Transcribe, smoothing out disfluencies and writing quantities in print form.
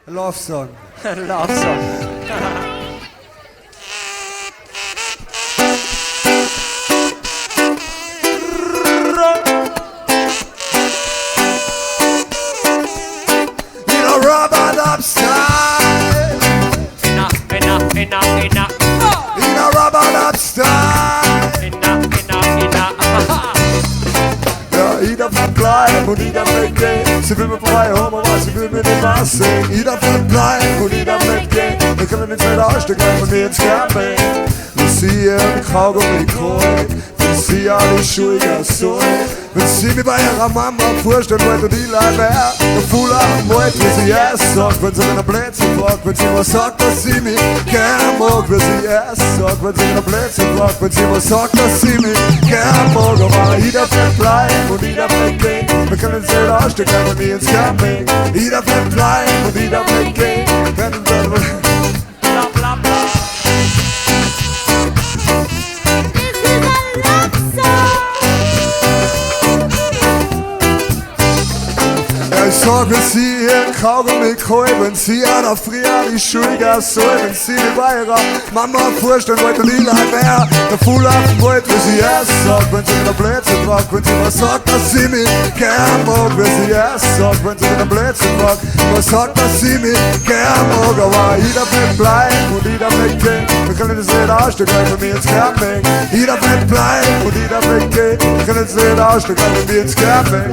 Love Song. Love Song. You know, rubber up style. Enough. You know, rubber up style. Enough. Ja, jeder verbleibt und jeder mitgeht. Sie will mir frei, Homo, was sie will mir nicht was sehen. Jeder verbleibt und jeder mitgeht. Wir können nicht mehr aussteigen, von mir ins Camping. Wir sehen im Kaugummi kreuz. Wir sehen alle Schuhe so. Wenn sie mir bei ihrer Mama vorstellen wollte, die Leute her, und voll am wollte, wie sie es sagt, wenn sie mir Blödsinn fragt, wenn sie was sagt, dass sie mich gern mag, wie sie es sagt, wenn sie mir Blödsinn fragt, wenn sie was sagt, dass sie mich gern mag, aber jeder bleibt bleiben und jeder bleibt gehen, wir können uns nicht aussteigen, wenn wir ins Camping, jeder bleibt bleiben und jeder bleibt gehen, wenn wir ich sag, wenn sie hier Kaugummi kreuz, wenn sie einer früher die Schulger soll, wenn sie mir bei ihrer Mama vorstellen wollte, die Leute mehr, der Fuhlafen wollte, wie sie es sagt, wenn sie mir Blödsinn fragt, wenn sie was sagt, dass sie mich gern mag, wie sie es sagt, wenn sie mir Blödsinn fragt, was sagt, dass sie mich gern mag, aber jeder bleibt bleiben und jeder bleibt gehen, wir können das nicht aussteigen, wenn wir ins Camping, jeder bleibt bleiben und jeder bleibt gehen, wir können das nicht aussteigen, wenn wir ins Camping.